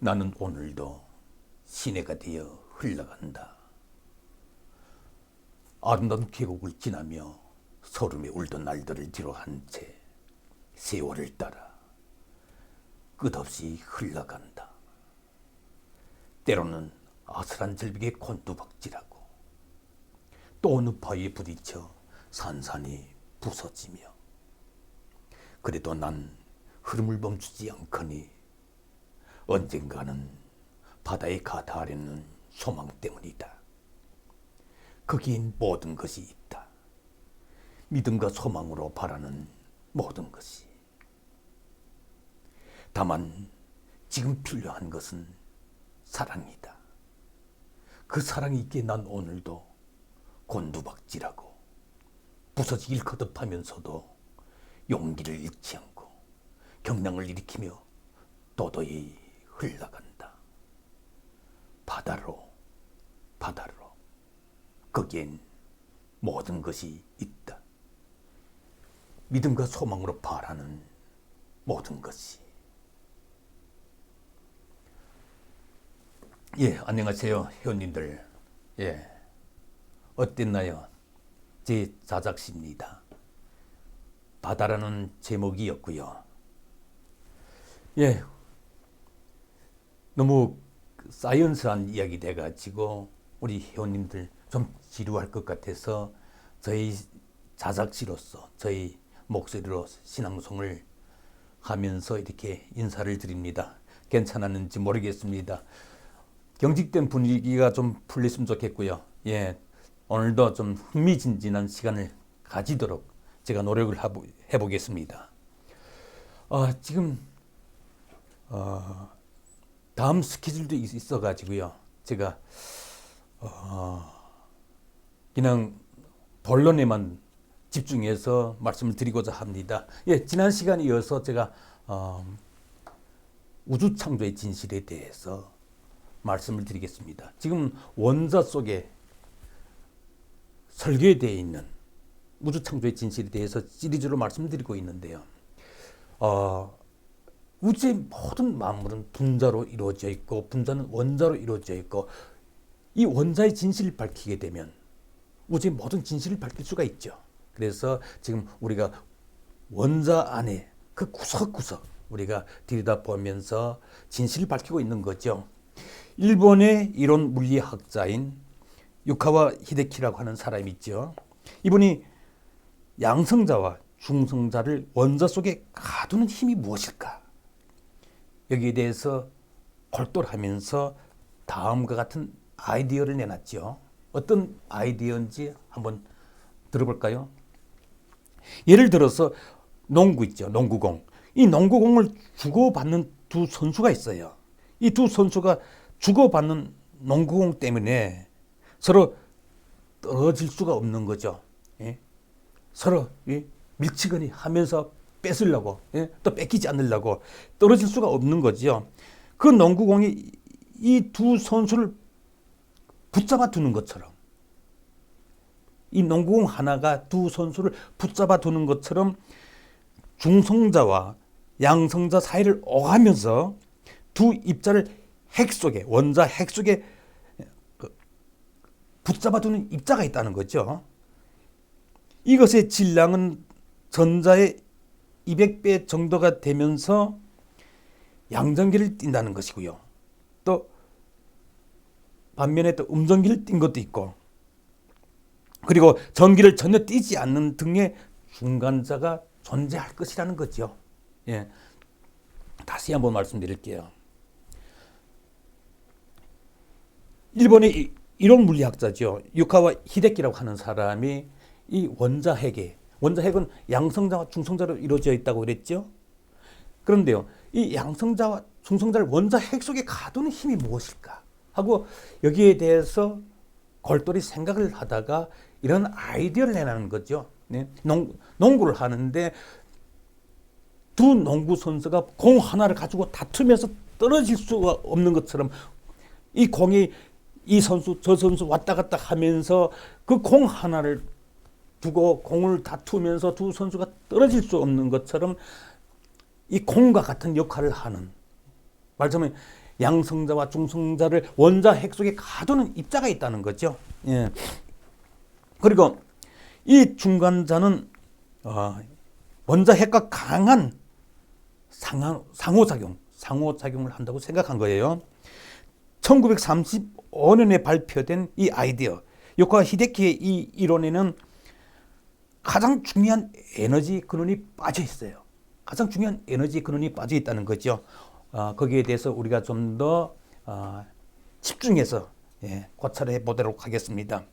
나는 오늘도 시내가 되어 흘러간다. 아름다운 계곡을 지나며 소름이 울던 날들을 뒤로한 채 세월을 따라 끝없이 흘러간다. 때로는 아슬한 절벽에 곤두박질하고 또 어느 바위에 부딪혀 산산이 부서지며, 그래도 난 흐름을 멈추지 않거니 언젠가는 바다에 가다하려는 소망 때문이다. 거기엔 모든 것이 있다. 믿음과 소망으로 바라는 모든 것이. 다만 지금 필요한 것은 사랑이다. 그 사랑이 있기에 난 오늘도 곤두박질하고 부서지길 거듭하면서도 용기를 잃지 않고 경랑을 일으키며 도도히 흘러간다. 바다로, 바다로. 거기엔 모든 것이 있다. 믿음과 소망으로 바라는 모든 것이. 예, 안녕하세요, 회원님들. 예, 어땠나요? 제 자작시입니다. 바다라는 제목이었고요. 예, 너무 사이언스한 이야기 돼가지고 우리 회원님들 좀 지루할 것 같아서 저희 자작시로서 저희 목소리로 신앙송을 하면서 이렇게 인사를 드립니다. 괜찮았는지 모르겠습니다. 경직된 분위기가 좀 풀렸으면 좋겠고요. 예, 오늘도 좀 흥미진진한 시간을 가지도록 제가 노력을 해보겠습니다. 지금 다음 스케줄도 있어가지고요. 제가 그냥 본론에만 집중해서 말씀을 드리고자 합니다. 예, 지난 시간에 이어서 제가 우주 창조의 진실에 대해서 말씀을 드리겠습니다. 지금 원자 속에 설계되어 있는 우주 창조의 진실에 대해서 시리즈로 말씀드리고 있는데요. 우주의 모든 만물은 분자로 이루어져 있고 분자는 원자로 이루어져 있고, 이 원자의 진실을 밝히게 되면 우주의 모든 진실을 밝힐 수가 있죠. 그래서 지금 우리가 원자 안에 그 구석구석 우리가 들여다보면서 진실을 밝히고 있는 거죠. 일본의 이론 물리학자인 유카와 히데키라고 하는 사람이 있죠. 이분이 양성자와 중성자를 원자 속에 가두는 힘이 무엇일까? 여기에 대해서 골똘하면서 다음과 같은 아이디어를 내놨죠. 어떤 아이디어인지 한번 들어볼까요? 예를 들어서 농구 있죠. 농구공. 이 농구공을 주고받는 두 선수가 있어요. 이 두 선수가 주고받는 농구공 때문에 서로 떨어질 수가 없는 거죠. 예? 서로 밀치거니 하면서 뺏으려고, 또 뺏기지 않으려고 떨어질 수가 없는 거죠. 그 농구공이 이 두 선수를 붙잡아 두는 것처럼, 이 농구공 하나가 두 선수를 붙잡아 두는 것처럼 중성자와 양성자 사이를 오가면서 두 입자를 핵 속에, 원자 핵 속에 붙잡아 두는 입자가 있다는 거죠. 이것의 질량은 전자의 200배 정도가 되면서 양전기를 띈다는 것이고요. 또 반면에 또 음전기를 띈 것도 있고, 그리고 전기를 전혀 띄지 않는 등의 중간자가 존재할 것이라는 거죠. 예. 다시 한번 말씀드릴게요. 일본의 이론 물리학자죠. 유카와 히데키라고 하는 사람이 이 원자핵은 양성자와 중성자로 이루어져 있다고 그랬죠. 그런데요, 이 양성자와 중성자를 원자핵 속에 가두는 힘이 무엇일까 하고 여기에 대해서 골똘히 생각을 하다가 이런 아이디어를 내놓는 거죠. 네? 농구를 하는데 두 농구 선수가 공 하나를 가지고 다투면서 떨어질 수가 없는 것처럼 이 공이 이 선수 저 선수 왔다 갔다 하면서 그 공 하나를 두고 공을 다투면서 두 선수가 떨어질 수 없는 것처럼 이 공과 같은 역할을 하는, 말하자면 양성자와 중성자를 원자 핵 속에 가두는 입자가 있다는 거죠. 예. 그리고 이 중간자는 원자 핵과 강한 상호작용을 한다고 생각한 거예요. 1935년에 발표된 이 아이디어, 요코하 히데키의 이 이론에는 가장 중요한 에너지 근원이 빠져 있어요. 가장 중요한 에너지 근원이 빠져 있다는 거죠. 거기에 대해서 우리가 좀 더 집중해서 고찰해 보도록 하겠습니다.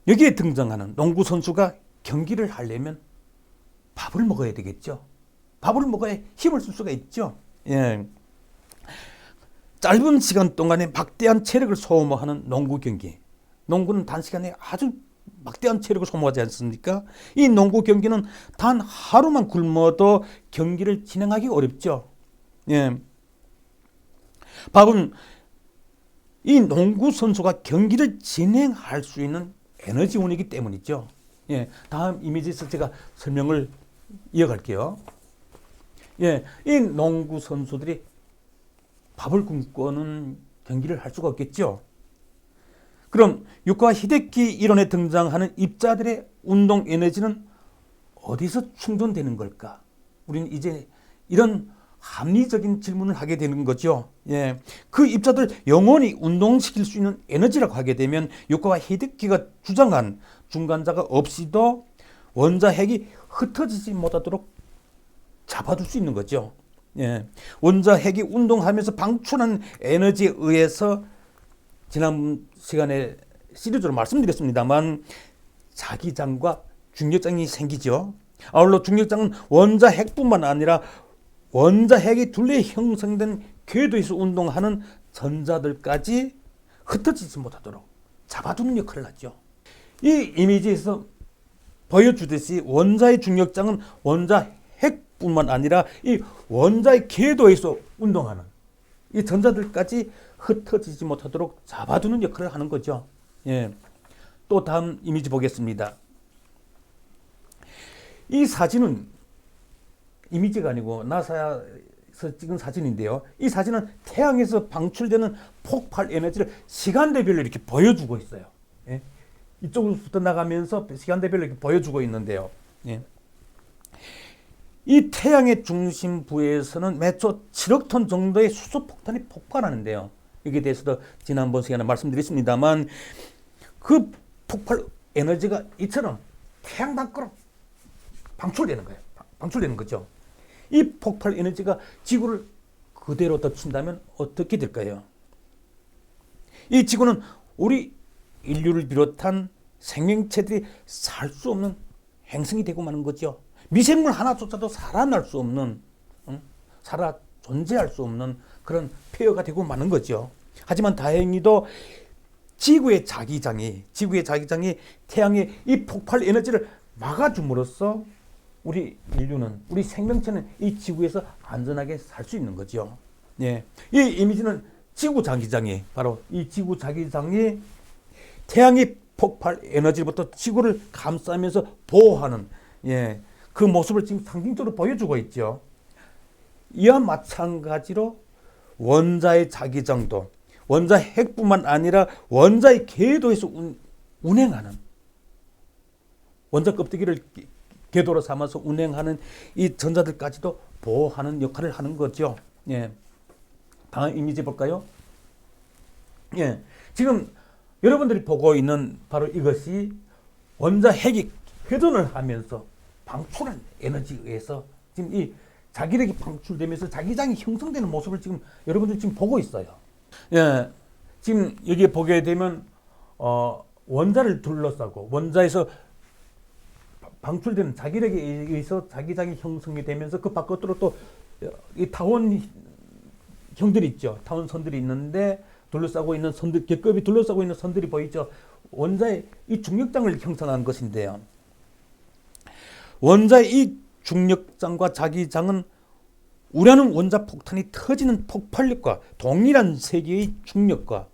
여기에 등장하는 농구 선수가 경기를 하려면 밥을 먹어야 되겠죠. 밥을 먹어야 힘을 쓸 수가 있죠. 예. 짧은 시간 동안에 막대한 체력을 소모하는 농구 경기. 농구는 단시간에 아주 막대한 체력을 소모하지 않습니까? 이 농구 경기는 단 하루만 굶어도 경기를 진행하기 어렵죠. 예. 밥은 이 농구 선수가 경기를 진행할 수 있는 에너지원이기 때문이죠. 예. 다음 이미지에서 제가 설명을 이어갈게요. 예. 이 농구 선수들이 밥을 굶고는 경기를 할 수가 없겠죠. 그럼 요코하 히데키 이론에 등장하는 입자들의 운동 에너지는 어디서 충전되는 걸까? 우리는 이제 이런 합리적인 질문을 하게 되는 거죠. 예. 그 입자들 영원히 운동시킬 수 있는 에너지라고 하게 되면 요코하 히데키가 주장한 중간자가 없이도 원자 핵이 흩어지지 못하도록 잡아둘 수 있는 거죠. 예. 원자 핵이 운동하면서 방출한 에너지에 의해서 지난 시간에 시리즈로 말씀드렸습니다만 자기장과 중력장이 생기죠. 아울러 중력장은 원자 핵뿐만 아니라 원자 핵이 둘레에 형성된 궤도에서 운동하는 전자들까지 흩어지지 못하도록 잡아두는 역할을 하죠. 이 이미지에서 보여주듯이 원자의 중력장은 원자 핵뿐만 아니라 이 원자의 궤도에서 운동하는 이 전자들까지 흩어지지 못하도록 잡아두는 역할을 하는 거죠. 예. 또 다음 이미지 보겠습니다. 이 사진은 이미지가 아니고 나사에서 찍은 사진인데요. 이 사진은 태양에서 방출되는 폭발 에너지를 시간대별로 이렇게 보여주고 있어요. 예. 이쪽으로부터 나가면서 시간대별로 이렇게 보여주고 있는데요. 예. 이 태양의 중심부에서는 매초 7억 톤 정도의 수소폭탄이 폭발하는데요. 여기에 대해서도 지난번 시간에 말씀드렸습니다만 그 폭발 에너지가 이처럼 태양 밖으로 방출되는 거예요. 방출되는 거죠. 이 폭발 에너지가 지구를 그대로 덮친다면 어떻게 될까요? 이 지구는 우리 인류를 비롯한 생명체들이 살 수 없는 행성이 되고 마는 거죠. 미생물 하나조차도 살아날 수 없는, 살아 존재할 수 없는 그런 폐허가 되고 마는 거죠. 하지만 다행히도 지구의 자기장이 태양의 이 폭발 에너지를 막아줌으로써 우리 인류는, 우리 생명체는 이 지구에서 안전하게 살 수 있는 거죠. 예. 이 이미지는 지구 자기장이, 바로 이 지구 자기장이 태양의 폭발 에너지로부터 지구를 감싸면서 보호하는, 예, 그 모습을 지금 상징적으로 보여주고 있죠. 이와 마찬가지로 원자의 자기장도 원자 핵뿐만 아니라 원자의 궤도에서 운행하는, 원자 껍데기를 궤도로 삼아서 운행하는 이 전자들까지도 보호하는 역할을 하는 거죠. 예. 다음 이미지 볼까요? 예. 지금 여러분들이 보고 있는 바로 이것이 원자 핵이 회전을 하면서 방출한 에너지에 의해서 지금 이 자기력이 방출되면서 자기장이 형성되는 모습을 지금 여러분들이 지금 보고 있어요. 예. 지금 여기에 보게 되면 원자를 둘러싸고 원자에서 방출되는 자기력에 의해서 자기장이 형성이 되면서 그 바깥으로 또 이 타원 형들이 있죠. 타원 선들이 있는데 둘러싸고 있는 선들, 겹겹이 둘러싸고 있는 선들이 보이죠. 원자의 이 중력장을 형성한 것인데요. 원자의 이 중력장과 자기장은 우려하는 원자 폭탄이 터지는 폭발력과 동일한 세계의 중력과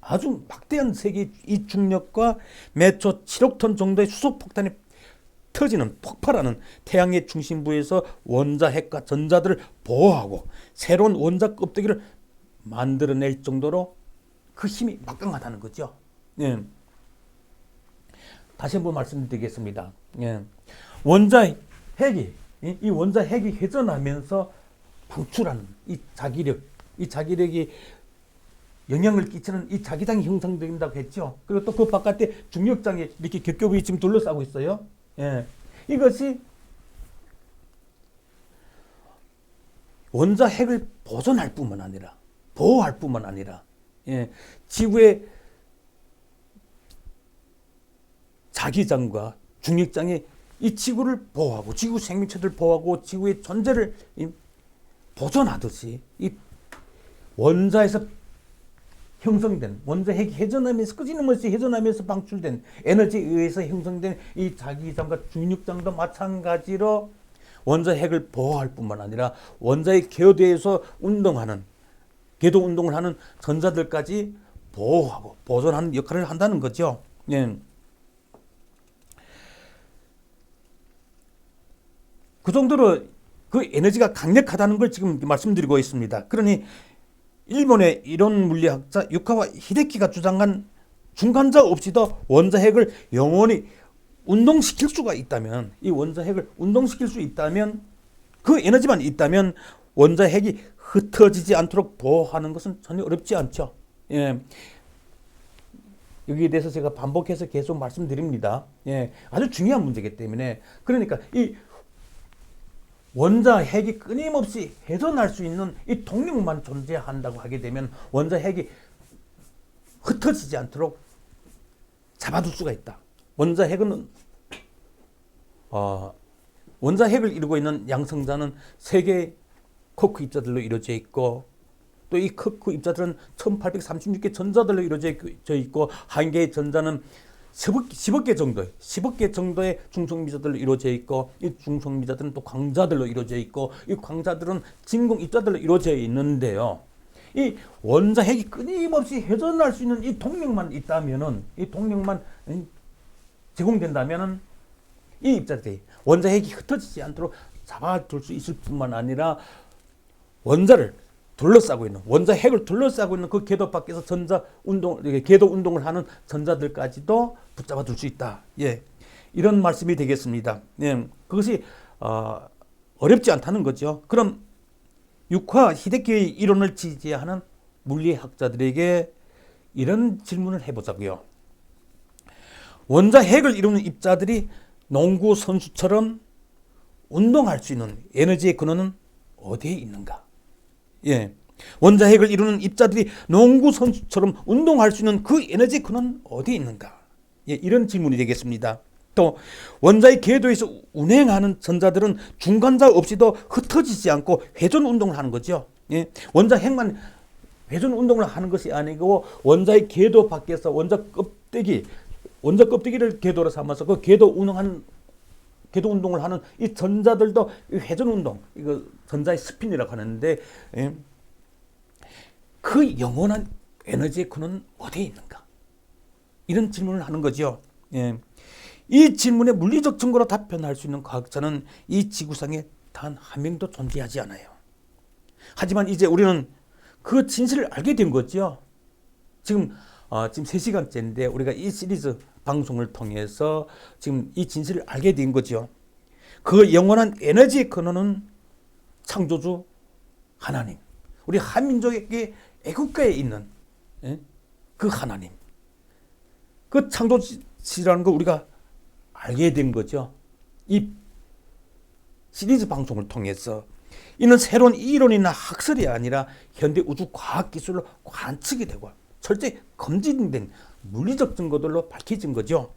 아주 막대한 세계의 이 중력과 매초 7억 톤 정도의 수소 폭탄이 터지는 폭발하는 태양의 중심부에서 원자핵과 전자들을 보호하고 새로운 원자 껍데기를 만들어낼 정도로 그 힘이 막강하다는 거죠. 예. 다시 한번 말씀드리겠습니다. 예. 원자핵이 이 원자핵이 회전하면서 방출하는 이 자기력이 영향을 끼치는 이 자기장이 형성된다고 했죠. 그리고 또 그 바깥에 중력장이 이렇게 겹겹이 지금 둘러싸고 있어요. 예. 이것이 원자핵을 보존할 뿐만 아니라 보호할 뿐만 아니라 예. 지구의 자기장과 중력장이 이 지구를 보호하고 지구 생명체들 보호하고 지구의 존재를 보존하듯이 이 원자에서 형성된 원자핵이 회전하면서 끊임없이 회전하면서 방출된 에너지에 의해서 형성된 이 자기장과 중력장도 마찬가지로 원자핵을 보호할 뿐만 아니라 원자의 궤도에서 궤도 운동을 하는 전자들까지 보호하고 보존하는 역할을 한다는 거죠. 예. 그 정도로 그 에너지가 강력하다는 걸 지금 말씀드리고 있습니다. 그러니 일본의 이론 물리학자 유카와 히데키가 주장한 중간자 없이도 원자핵을 영원히 운동시킬 수가 있다면, 이 원자핵을 운동시킬 수 있다면, 그 에너지만 있다면 원자핵이 흩어지지 않도록 보호하는 것은 전혀 어렵지 않죠. 예. 여기에 대해서 제가 반복해서 계속 말씀드립니다. 예. 아주 중요한 문제이기 때문에. 그러니까 이 원자핵이 끊임없이 회전할 수 있는 이 동력만 존재한다고 하게 되면 원자핵이 흩어지지 않도록 잡아둘 수가 있다. 원자핵을 이루고 있는 양성자는 3개의 코크 입자들로 이루어져 있고 또 이 코크 입자들은 1836개 전자들로 이루어져 있고 한 개의 전자는 10억 개 정도의 중성미자들로 이루어져 있고 이 중성미자들은 또 광자들로 이루어져 있고 이 광자들은 진공 입자들로 이루어져 있는데요. 이 원자핵이 끊임없이 회전할 수 있는 이 동력만 있다면은 이 동력만 제공된다면은 이 입자들이 원자핵이 흩어지지 않도록 잡아둘 수 있을 뿐만 아니라 원자핵을 둘러싸고 있는 그 궤도 밖에서 궤도 운동을 하는 전자들까지도 붙잡아 둘 수 있다. 예. 이런 말씀이 되겠습니다. 예. 그것이 어렵지 않다는 거죠. 그럼 유카 히데키의 이론을 지지하는 물리학자들에게 이런 질문을 해보자고요. 원자핵을 이루는 입자들이 농구 선수처럼 운동할 수 있는 에너지의 근원은 어디에 있는가? 예. 원자핵을 이루는 입자들이 농구 선수처럼 운동할 수 있는 그 에너지 근원은 어디에 있는가? 예, 이런 질문이 되겠습니다. 또 원자의 궤도에서 운행하는 전자들은 중간자 없이도 흩어지지 않고 회전 운동을 하는 거죠. 예. 원자핵만 회전 운동을 하는 것이 아니고 원자의 궤도 밖에서 원자 껍데기를 궤도로 삼아서 그 궤도 운동을 하는 이 전자들도 회전 운동, 이거 전자의 스핀이라고 하는데, 예. 그 영원한 에너지의 근원은 어디에 있는가? 이런 질문을 하는 거죠. 예. 이 질문에 물리적 증거로 답변할 수 있는 과학자는 이 지구상에 단 한 명도 존재하지 않아요. 하지만 이제 우리는 그 진실을 알게 된 거죠. 지금 3시간째인데 우리가 이 시리즈 방송을 통해서 지금 이 진실을 알게 된 거죠. 그 영원한 에너지의 근원은 창조주 하나님, 우리 한민족에게 애국가에 있는 그 하나님, 그 창조주라는 걸 우리가 알게 된 거죠. 이 시리즈 방송을 통해서 이는 새로운 이론이나 학설이 아니라 현대 우주 과학 기술로 관측이 되고 철저히 검증된 물리적 증거들로 밝혀진 거죠.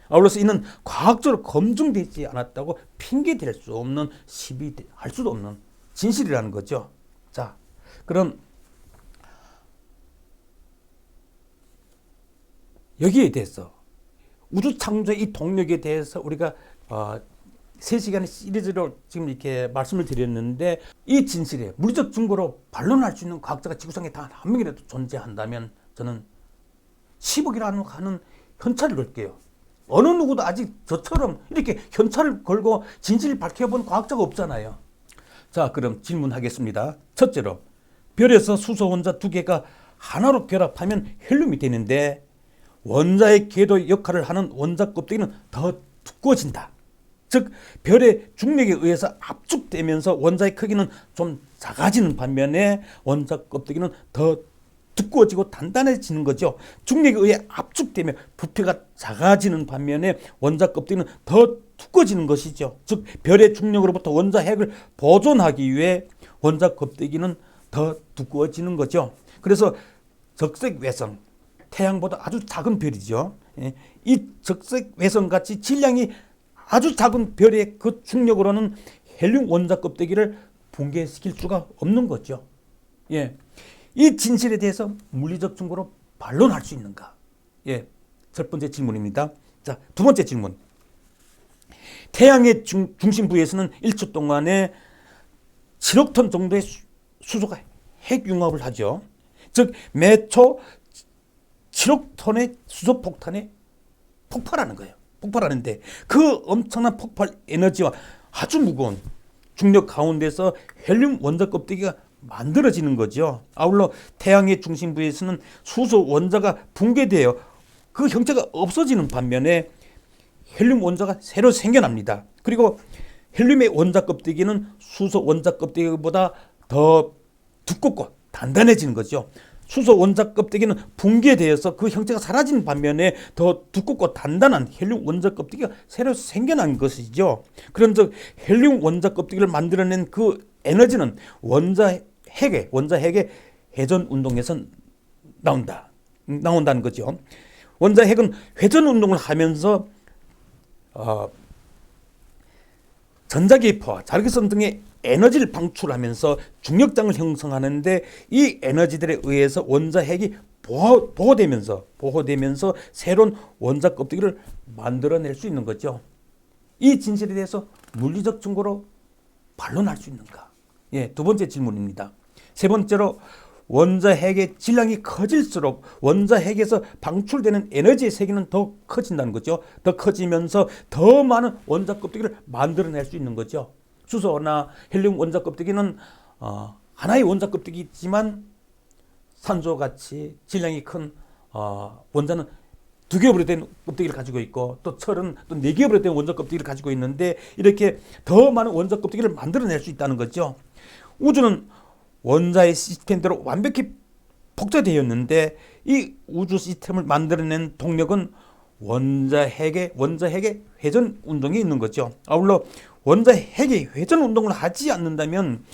아울러서 이는 과학적으로 검증되지 않았다고 핑계댈 수 없는 시비할 수도 없는 진실이라는 거죠. 자, 그럼 여기에 대해서 우주 창조의 이 동력에 대해서 우리가 3시간의 시리즈로 지금 이렇게 말씀을 드렸는데, 이 진실에 물리적 증거로 반론할 수 있는 과학자가 지구상에 단 한 명이라도 존재한다면 저는 10억이라는 하는 현찰을 걸게요. 어느 누구도 아직 저처럼 이렇게 현찰을 걸고 진실을 밝혀본 과학자가 없잖아요. 자, 그럼 질문하겠습니다. 첫째로, 별에서 수소 원자 두 개가 하나로 결합하면 헬륨이 되는데 원자의 궤도 역할을 하는 원자 껍데기는 더 두꺼워진다. 즉 별의 중력에 의해서 압축되면서 원자의 크기는 좀 작아지는 반면에 원자 껍데기는 더 두꺼워지고 단단해지는 거죠. 중력에 의해 압축되면 부피가 작아지는 반면에 원자 껍데기는 더 두꺼워지는 것이죠. 즉 별의 중력으로부터 원자 핵을 보존하기 위해 원자 껍데기는 더 두꺼워지는 거죠. 그래서 적색외성, 태양보다 아주 작은 별이죠. 이 적색외성같이 질량이 아주 작은 별의 그 중력으로는 헬륨 원자 껍데기를 붕괴시킬 수가 없는 거죠. 예. 이 진실에 대해서 물리적 증거로 반론할 수 있는가? 예. 첫 번째 질문입니다. 자, 두 번째 질문. 태양의 중심부에서는 1초 동안에 7억 톤 정도의 수소가 핵융합을 하죠. 즉, 매초 7억 톤의 수소 폭탄에 폭발하는 거예요. 폭발하는데 그 엄청난 폭발 에너지와 아주 무거운 중력 가운데서 헬륨 원자 껍데기가 만들어지는 거죠. 아울러 태양의 중심부에서는 수소 원자가 붕괴되어 그 형태가 없어지는 반면에 헬륨 원자가 새로 생겨납니다. 그리고 헬륨의 원자 껍데기는 수소 원자 껍데기보다 더 두껍고 단단해지는 거죠. 수소 원자 껍데기는 붕괴되어서 그 형태가 사라지는 반면에 더 두껍고 단단한 헬륨 원자 껍데기가 새로 생겨난 것이죠. 그런즉 헬륨 원자 껍데기를 만들어낸 그 에너지는 원자 핵의 회전 운동에서 나온다는 거죠. 원자 핵은 회전 운동을 하면서 전자기파와 자력선 등의 에너지를 방출하면서 중력장을 형성하는데 이 에너지들에 의해서 원자 핵이 보호되면서 새로운 원자 껍데기를 만들어낼 수 있는 거죠. 이 진실에 대해서 물리적 증거로 반론할 수 있는가? 예, 두 번째 질문입니다. 세 번째로, 원자 핵의 질량이 커질수록 원자 핵에서 방출되는 에너지의 세기는 더 커진다는 거죠. 더 커지면서 더 많은 원자 껍데기를 만들어낼 수 있는 거죠. 수소나 헬륨 원자 껍데기는 하나의 원자 껍데기지만 산소같이 질량이 큰 원자는 두 겹으로 된 껍데기를 가지고 있고 또 철은 또 네 겹으로 된 원자 껍데기를 가지고 있는데 이렇게 더 많은 원자 껍데기를 만들어낼 수 있다는 거죠. 우주는 원자의 시스템대로 완벽히 복제되었는데 이 우주 시스템을 만들어낸 동력은 원자 핵의 회전 운동이 있는 거죠. 아울러 원자 핵이 회전 운동을 하지 않는다면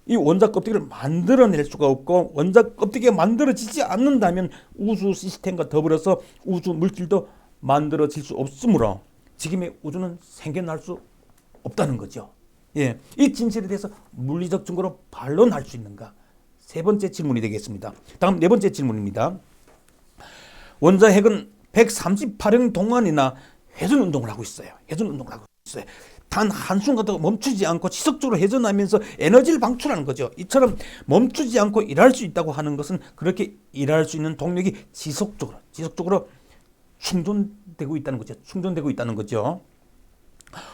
이 원자 껍데기를 만들어낼 수가 없고 원자 껍데기가 만들어지지 않는다면 우주 시스템과 더불어서 우주 물질도 만들어질 수 없으므로 지금의 우주는 생겨날 수 없다는 거죠. 예, 이 진실에 대해서 물리적 증거로 반론할 수 있는가? 세 번째 질문이 되겠습니다. 다음 네 번째 질문입니다. 원자 핵은 138형 동안이나 회전 운동을 하고 있어요. 단 한순간도 멈추지 않고 지속적으로 회전하면서 에너지를 방출하는 거죠. 이처럼 멈추지 않고 일할 수 있다고 하는 것은 그렇게 일할 수 있는 동력이 지속적으로 충전되고 있다는 거죠.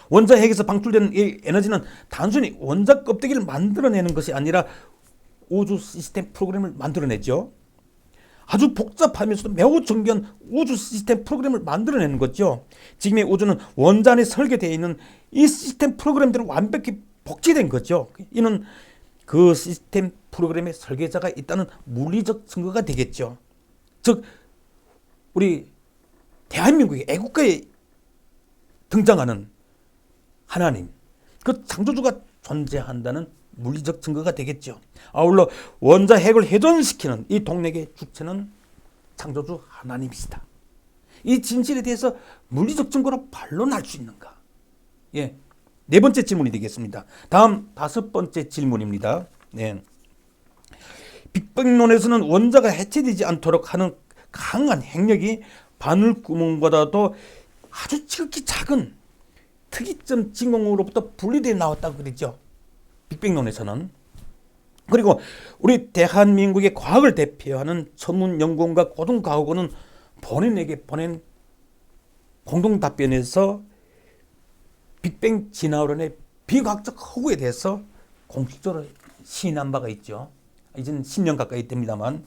원자 핵에서 방출되는 이 에너지는 단순히 원자 껍데기를 만들어내는 것이 아니라 우주 시스템 프로그램을 만들어내죠. 아주 복잡하면서도 매우 정교한 우주 시스템 프로그램을 만들어내는 거죠. 지금의 우주는 원자 안에 설계되어 있는 이 시스템 프로그램들은 완벽히 복제된 거죠. 이는 그 시스템 프로그램의 설계자가 있다는 물리적 증거가 되겠죠. 즉 우리 대한민국의 애국가에 등장하는 하나님, 그 창조주가 존재한다는 물리적 증거가 되겠죠. 아울러 원자 핵을 회전시키는 이 동력의 주체는 창조주 하나님이시다. 이 진실에 대해서 물리적 증거로 반론할 수 있는가? 예, 네 번째 질문이 되겠습니다. 다음 다섯 번째 질문입니다. 네. 빅뱅론에서는 원자가 해체되지 않도록 하는 강한 핵력이 바늘구멍보다도 아주 지극히 작은 특이점 진공으로부터 분리되어 나왔다고 그러죠. 빅뱅론에서는. 그리고 우리 대한민국의 과학을 대표하는 천문연구원과 고등과학원은 본인에게 보낸 공동 답변에서 빅뱅 진화론의 비과학적 허구에 대해서 공식적으로 시인한 바가 있죠. 이제는 10년 가까이 됩니다만,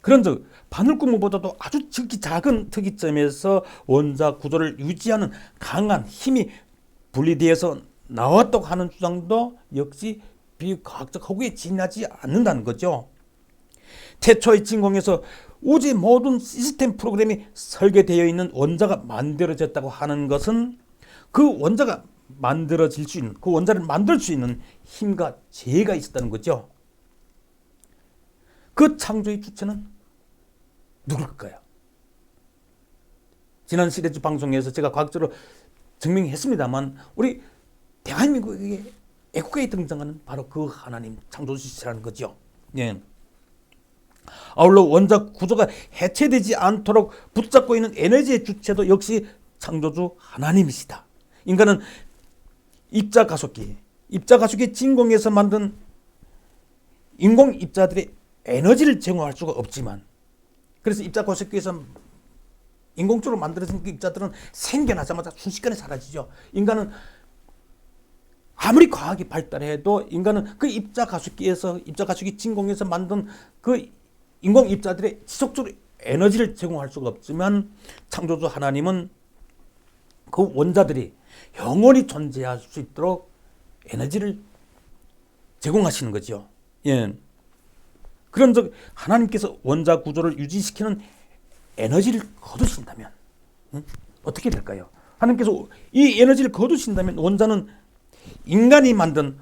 그런 즉 바늘구멍보다도 아주 지극히 작은 특이점에서 원자 구조를 유지하는 강한 힘이 분리되어서 나왔다고 하는 주장도 역시 비과학적 허구에 지나지 않는다는 거죠. 태초의 진공에서 우주의 모든 시스템 프로그램이 설계되어 있는 원자가 만들어졌다고 하는 것은 그 원자가 만들어질 수 있는, 그 원자를 만들 수 있는 힘과 지혜가 있었다는 거죠. 그 창조의 주체는 누굴까요? 지난 시리즈 방송에서 제가 과학적으로 증명했습니다만, 우리 대한민국의 애국가에 등장하는 바로 그 하나님 창조주시라는 거죠. 예. 아울러 원자 구조가 해체되지 않도록 붙잡고 있는 에너지의 주체도 역시 창조주 하나님이시다. 인간은 입자가속기 진공에서 만든 인공 입자들의 에너지를 제공할 수가 없지만, 그래서 입자가속기에서 인공적으로 만들어진 그 입자들은 생겨나자마자 순식간에 사라지죠. 인간은 아무리 과학이 발달해도 인간은 그 입자가속기 진공에서 만든 그 인공 입자들의 지속적으로 에너지를 제공할 수가 없지만, 창조주 하나님은 그 원자들이 영원히 존재할 수 있도록 에너지를 제공하시는 거죠. 예. 그런즉 하나님께서 원자 구조를 유지시키는 에너지를 거두신다면 어떻게 될까요? 하나님께서 이 에너지를 거두신다면 원자는 인간이 만든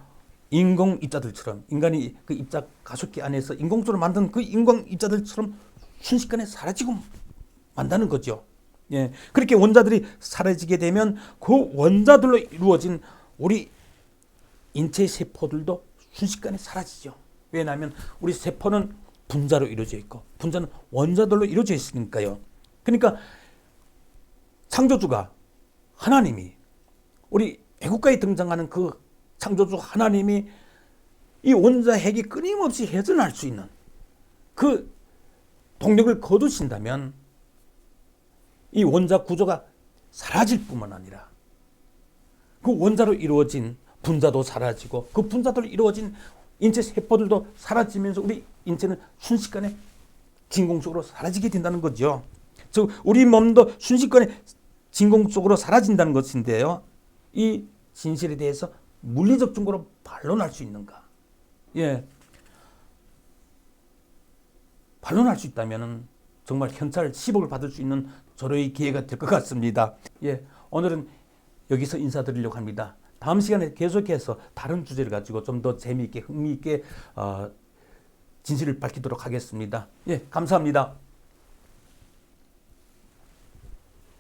인공 입자들처럼, 인간이 그 입자 가속기 안에서 인공적으로 만든 그 인공 입자들처럼 순식간에 사라지고 만다는 거죠. 예, 그렇게 원자들이 사라지게 되면 그 원자들로 이루어진 우리 인체 세포들도 순식간에 사라지죠. 왜냐하면 우리 세포는 분자로 이루어져 있고 분자는 원자들로 이루어져 있으니까요. 그러니까 창조주가 하나님이, 우리 애국가에 등장하는 그 창조주 하나님이 이 원자 핵이 끊임없이 회전할 수 있는 그 동력을 거두신다면 이 원자 구조가 사라질 뿐만 아니라 그 원자로 이루어진 분자도 사라지고 그 분자들로 이루어진 인체 세포들도 사라지면서 우리 인체는 순식간에 진공 속으로 사라지게 된다는 거죠. 즉 우리 몸도 순식간에 진공 속으로 사라진다는 것인데요. 이 진실에 대해서 물리적 증거로 반론할 수 있는가? 예, 반론할 수 있다면은 정말 현찰 10억을 받을 수 있는 절호의 기회가 될 것 같습니다. 예, 오늘은 여기서 인사드리려고 합니다. 다음 시간에 계속해서 다른 주제를 가지고 좀 더 재미있게 흥미있게 진실을 밝히도록 하겠습니다. 예, 감사합니다.